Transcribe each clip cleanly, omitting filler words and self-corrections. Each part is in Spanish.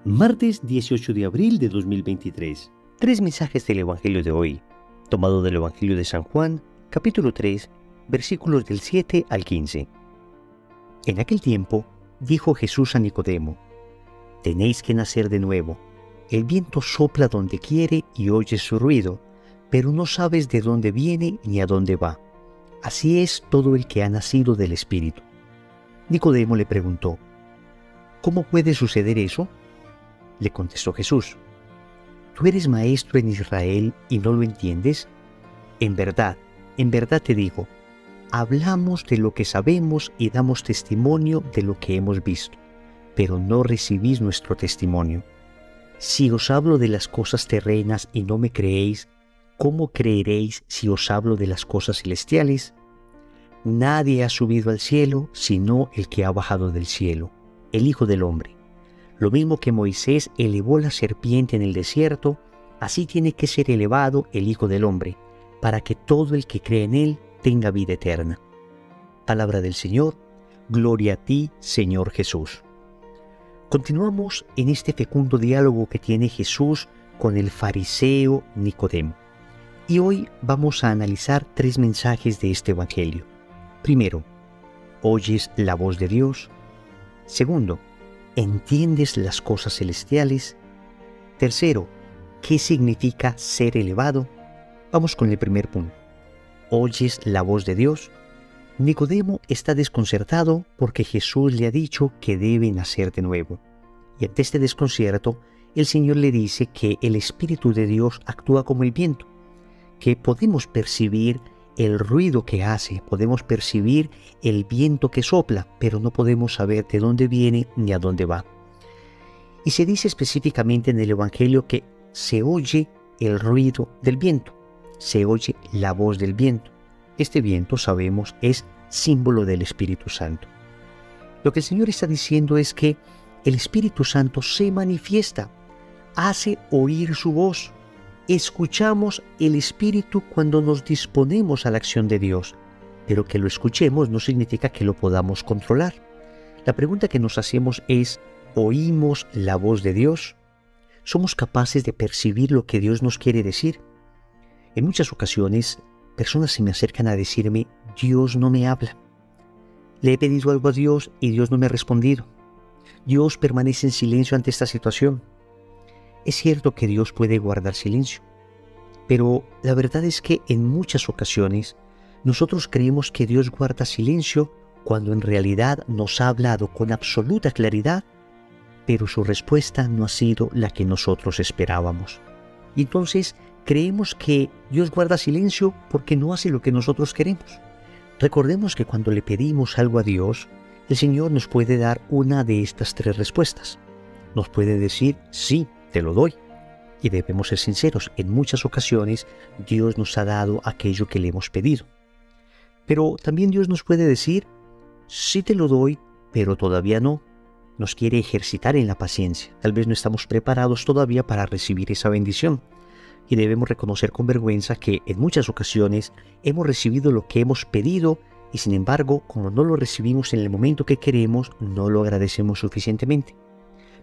Martes 18 de abril de 2023. Tres mensajes del Evangelio de hoy, tomado del Evangelio de San Juan, capítulo 3, versículos del 7 al 15. En aquel tiempo, dijo Jesús a Nicodemo: «Tenéis que nacer de nuevo. El viento sopla donde quiere y oyes su ruido, pero no sabes de dónde viene ni a dónde va. Así es todo el que ha nacido del Espíritu». Nicodemo le preguntó: «¿Cómo puede suceder eso?». Le contestó Jesús: «¿Tú eres maestro en Israel y no lo entiendes? En verdad te digo, hablamos de lo que sabemos y damos testimonio de lo que hemos visto, pero no recibís nuestro testimonio. Si os hablo de las cosas terrenas y no me creéis, ¿cómo creeréis si os hablo de las cosas celestiales? Nadie ha subido al cielo sino el que ha bajado del cielo, el Hijo del Hombre. Lo mismo que Moisés elevó la serpiente en el desierto, así tiene que ser elevado el Hijo del Hombre, para que todo el que cree en él tenga vida eterna». Palabra del Señor. Gloria a ti, Señor Jesús. Continuamos en este fecundo diálogo que tiene Jesús con el fariseo Nicodemo. Y hoy vamos a analizar tres mensajes de este Evangelio. Primero, ¿oyes la voz de Dios? Segundo, ¿entiendes las cosas celestiales? Tercero, ¿qué significa ser elevado? Vamos con el primer punto. ¿Oyes la voz de Dios? Nicodemo está desconcertado porque Jesús le ha dicho que debe nacer de nuevo. Y ante este desconcierto, el Señor le dice que el Espíritu de Dios actúa como el viento, que podemos percibir el ruido que hace, podemos percibir el viento que sopla, pero no podemos saber de dónde viene ni a dónde va. Y se dice específicamente en el Evangelio que se oye el ruido del viento, se oye la voz del viento. Este viento, sabemos, es símbolo del Espíritu Santo. Lo que el Señor está diciendo es que el Espíritu Santo se manifiesta, hace oír su voz. Escuchamos el Espíritu cuando nos disponemos a la acción de Dios, pero que lo escuchemos no significa que lo podamos controlar. La pregunta que nos hacemos es: ¿oímos la voz de Dios? ¿Somos capaces de percibir lo que Dios nos quiere decir? En muchas ocasiones, personas se me acercan a decirme: Dios no me habla. Le he pedido algo a Dios y Dios no me ha respondido. Dios permanece en silencio ante esta situación. Es cierto que Dios puede guardar silencio, pero la verdad es que en muchas ocasiones nosotros creemos que Dios guarda silencio cuando en realidad nos ha hablado con absoluta claridad, pero su respuesta no ha sido la que nosotros esperábamos. Y entonces creemos que Dios guarda silencio porque no hace lo que nosotros queremos. Recordemos que cuando le pedimos algo a Dios, el Señor nos puede dar una de estas tres respuestas. Nos puede decir: sí, te lo doy. Y debemos ser sinceros, en muchas ocasiones Dios nos ha dado aquello que le hemos pedido. Pero también Dios nos puede decir: sí te lo doy, pero todavía no. Nos quiere ejercitar en la paciencia. Tal vez no estamos preparados todavía para recibir esa bendición. Y debemos reconocer con vergüenza que en muchas ocasiones hemos recibido lo que hemos pedido y sin embargo, como no lo recibimos en el momento que queremos, no lo agradecemos suficientemente.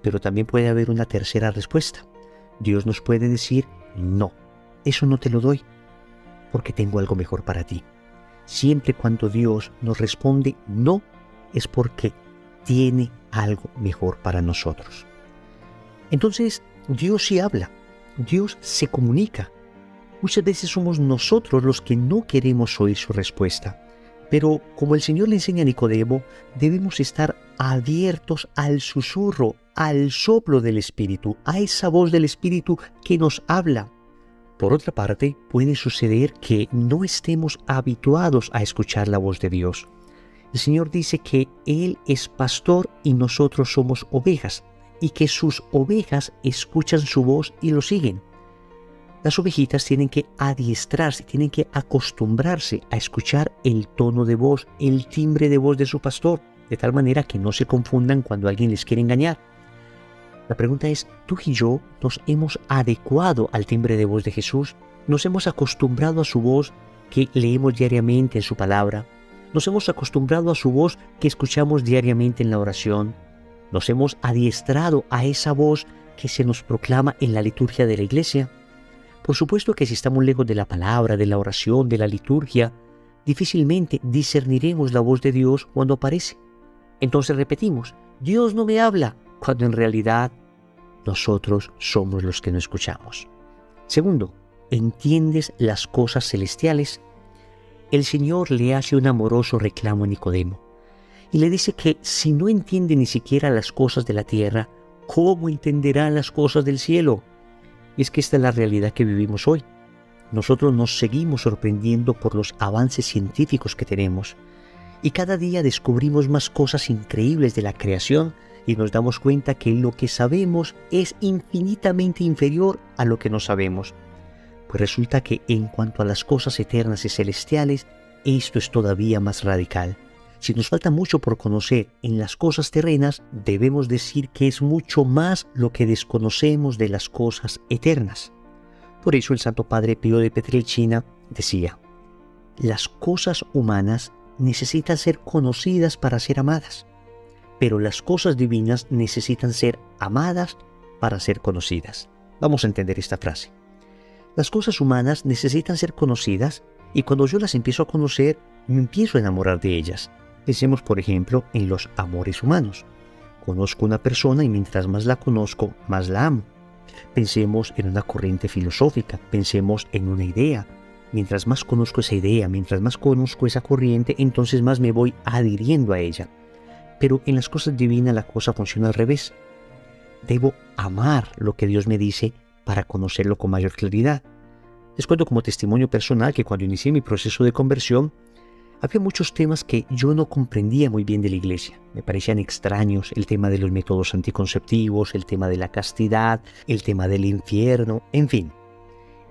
Pero también puede haber una tercera respuesta. Dios nos puede decir: no, eso no te lo doy, porque tengo algo mejor para ti. Siempre cuando Dios nos responde no, es porque tiene algo mejor para nosotros. Entonces, Dios sí habla, Dios se comunica. Muchas veces somos nosotros los que no queremos oír su respuesta. Pero como el Señor le enseña a Nicodemo, debemos estar abiertos al susurro, al soplo del Espíritu, a esa voz del Espíritu que nos habla. Por otra parte, puede suceder que no estemos habituados a escuchar la voz de Dios. El Señor dice que Él es pastor y nosotros somos ovejas, y que sus ovejas escuchan su voz y lo siguen. Las ovejitas tienen que adiestrarse, tienen que acostumbrarse a escuchar el tono de voz, el timbre de voz de su pastor, de tal manera que no se confundan cuando alguien les quiere engañar. La pregunta es: ¿tú y yo nos hemos adecuado al timbre de voz de Jesús? ¿Nos hemos acostumbrado a su voz que leemos diariamente en su palabra? ¿Nos hemos acostumbrado a su voz que escuchamos diariamente en la oración? Nos hemos adiestrado a esa voz que se nos proclama en la liturgia de la iglesia. Por supuesto que si estamos lejos de la palabra, de la oración, de la liturgia, difícilmente discerniremos la voz de Dios cuando aparece. Entonces repetimos, Dios no me habla, cuando en realidad nosotros somos los que no escuchamos. Segundo, ¿entiendes las cosas celestiales? El Señor le hace un amoroso reclamo a Nicodemo y le dice que si no entiende ni siquiera las cosas de la tierra, ¿cómo entenderá las cosas del cielo? Y es que esta es la realidad que vivimos hoy. Nosotros nos seguimos sorprendiendo por los avances científicos que tenemos y cada día descubrimos más cosas increíbles de la creación y nos damos cuenta que lo que sabemos es infinitamente inferior a lo que no sabemos. Pues resulta que en cuanto a las cosas eternas y celestiales, esto es todavía más radical. Si nos falta mucho por conocer en las cosas terrenas, debemos decir que es mucho más lo que desconocemos de las cosas eternas. Por eso el Santo Padre Pío de Pietrelcina decía, las cosas humanas necesitan ser conocidas para ser amadas, pero las cosas divinas necesitan ser amadas para ser conocidas. Vamos a entender esta frase. Las cosas humanas necesitan ser conocidas y cuando yo las empiezo a conocer, me empiezo a enamorar de ellas. Pensemos, por ejemplo, en los amores humanos. Conozco una persona y mientras más la conozco, más la amo. Pensemos en una corriente filosófica, pensemos en una idea. Mientras más conozco esa idea, mientras más conozco esa corriente, entonces más me voy adhiriendo a ella. Pero en las cosas divinas la cosa funciona al revés. Debo amar lo que Dios me dice para conocerlo con mayor claridad. Les cuento como testimonio personal que cuando inicié mi proceso de conversión, había muchos temas que yo no comprendía muy bien de la iglesia. Me parecían extraños el tema de los métodos anticonceptivos, el tema de la castidad, el tema del infierno, en fin.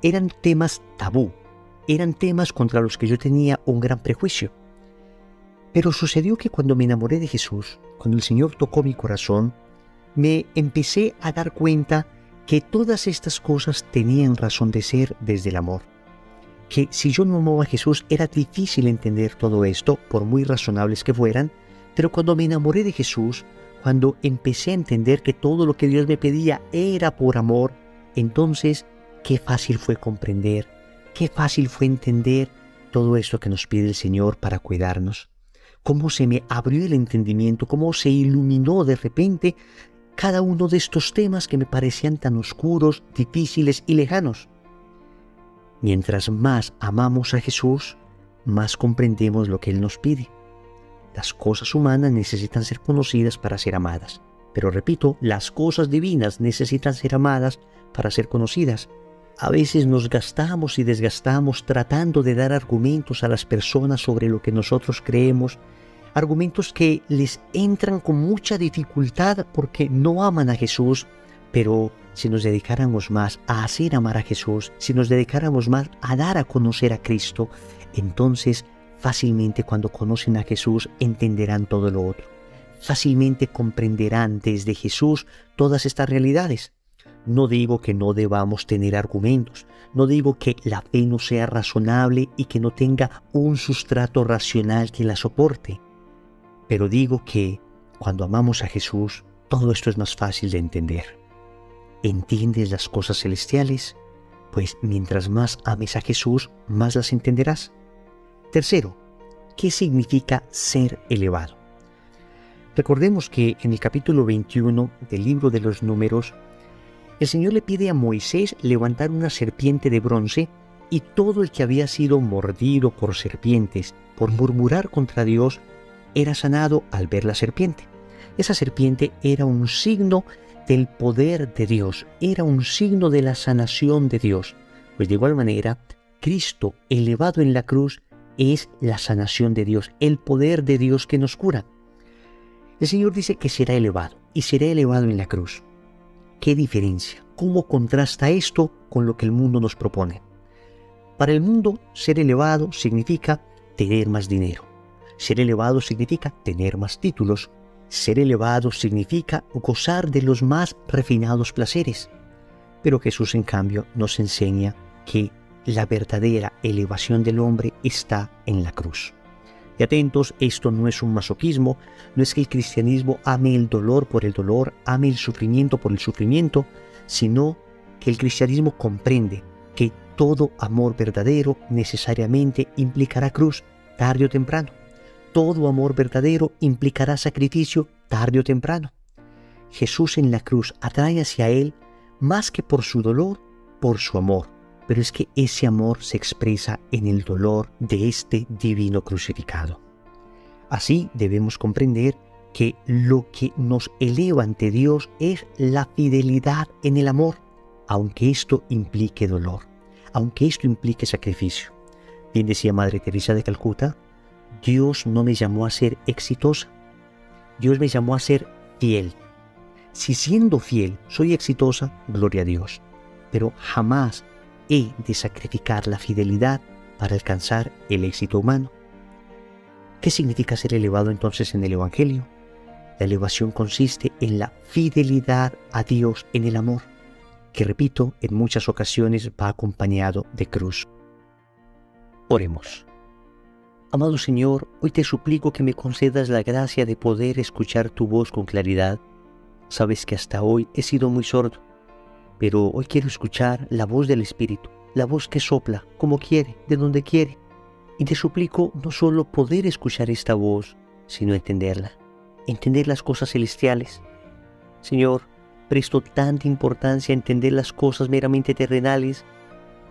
Eran temas tabú, eran temas contra los que yo tenía un gran prejuicio. Pero sucedió que cuando me enamoré de Jesús, cuando el Señor tocó mi corazón, me empecé a dar cuenta que todas estas cosas tenían razón de ser desde el amor. Que si yo no amaba a Jesús era difícil entender todo esto, por muy razonables que fueran, pero cuando me enamoré de Jesús, cuando empecé a entender que todo lo que Dios me pedía era por amor, entonces qué fácil fue comprender, qué fácil fue entender todo esto que nos pide el Señor para cuidarnos. Cómo se me abrió el entendimiento, cómo se iluminó de repente cada uno de estos temas que me parecían tan oscuros, difíciles y lejanos. Mientras más amamos a Jesús, más comprendemos lo que Él nos pide. Las cosas humanas necesitan ser conocidas para ser amadas. Pero repito, las cosas divinas necesitan ser amadas para ser conocidas. A veces nos gastamos y desgastamos tratando de dar argumentos a las personas sobre lo que nosotros creemos, argumentos que les entran con mucha dificultad porque no aman a Jesús, pero si nos dedicáramos más a hacer amar a Jesús, si nos dedicáramos más a dar a conocer a Cristo, entonces fácilmente cuando conocen a Jesús entenderán todo lo otro. Fácilmente comprenderán desde Jesús todas estas realidades. No digo que no debamos tener argumentos, no digo que la fe no sea razonable y que no tenga un sustrato racional que la soporte, pero digo que cuando amamos a Jesús, todo esto es más fácil de entender. ¿Entiendes las cosas celestiales? Pues mientras más ames a Jesús, más las entenderás. Tercero, ¿qué significa ser elevado? Recordemos que en el capítulo 21 del libro de los Números, el Señor le pide a Moisés levantar una serpiente de bronce y todo el que había sido mordido por serpientes, por murmurar contra Dios, era sanado al ver la serpiente. Esa serpiente era un signo del poder de Dios, era un signo de la sanación de Dios. Pues de igual manera, Cristo elevado en la cruz es la sanación de Dios, el poder de Dios que nos cura. El Señor dice que será elevado y será elevado en la cruz. ¿Qué diferencia? ¿Cómo contrasta esto con lo que el mundo nos propone? Para el mundo, ser elevado significa tener más dinero. Ser elevado significa tener más títulos. Ser elevado significa gozar de los más refinados placeres. Pero Jesús, en cambio, nos enseña que la verdadera elevación del hombre está en la cruz. Y atentos, esto no es un masoquismo, no es que el cristianismo ame el dolor por el dolor, ame el sufrimiento por el sufrimiento, sino que el cristianismo comprende que todo amor verdadero necesariamente implicará cruz, tarde o temprano. Todo amor verdadero implicará sacrificio, tarde o temprano. Jesús en la cruz atrae hacia Él más que por su dolor, por su amor. Pero es que ese amor se expresa en el dolor de este divino crucificado. Así debemos comprender que lo que nos eleva ante Dios es la fidelidad en el amor, aunque esto implique dolor, aunque esto implique sacrificio. Bien decía Madre Teresa de Calcuta, Dios no me llamó a ser exitosa, Dios me llamó a ser fiel. Si siendo fiel soy exitosa, gloria a Dios, pero jamás he de sacrificar la fidelidad para alcanzar el éxito humano. ¿Qué significa ser elevado entonces en el Evangelio? La elevación consiste en la fidelidad a Dios en el amor, que repito, en muchas ocasiones va acompañado de cruz. Oremos. Amado Señor, hoy te suplico que me concedas la gracia de poder escuchar tu voz con claridad. Sabes que hasta hoy he sido muy sordo, pero hoy quiero escuchar la voz del Espíritu, la voz que sopla, como quiere, de donde quiere. Y te suplico no solo poder escuchar esta voz, sino entenderla, entender las cosas celestiales. Señor, presto tanta importancia a entender las cosas meramente terrenales,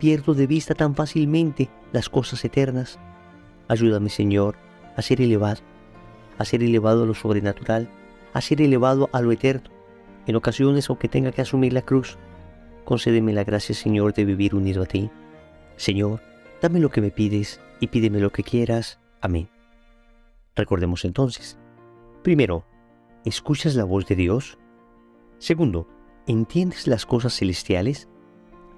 pierdo de vista tan fácilmente las cosas eternas. Ayúdame, Señor, a ser elevado a lo sobrenatural, a ser elevado a lo eterno. En ocasiones, aunque tenga que asumir la cruz, concédeme la gracia, Señor, de vivir unido a ti. Señor, dame lo que me pides y pídeme lo que quieras. Amén. Recordemos entonces. Primero, ¿escuchas la voz de Dios? Segundo, ¿entiendes las cosas celestiales?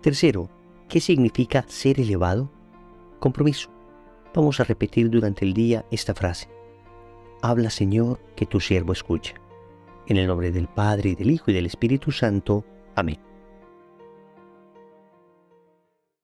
Tercero, ¿qué significa ser elevado? Compromiso. Vamos a repetir durante el día esta frase. Habla, Señor, que tu siervo escucha. En el nombre del Padre, y del Hijo, y del Espíritu Santo. Amén.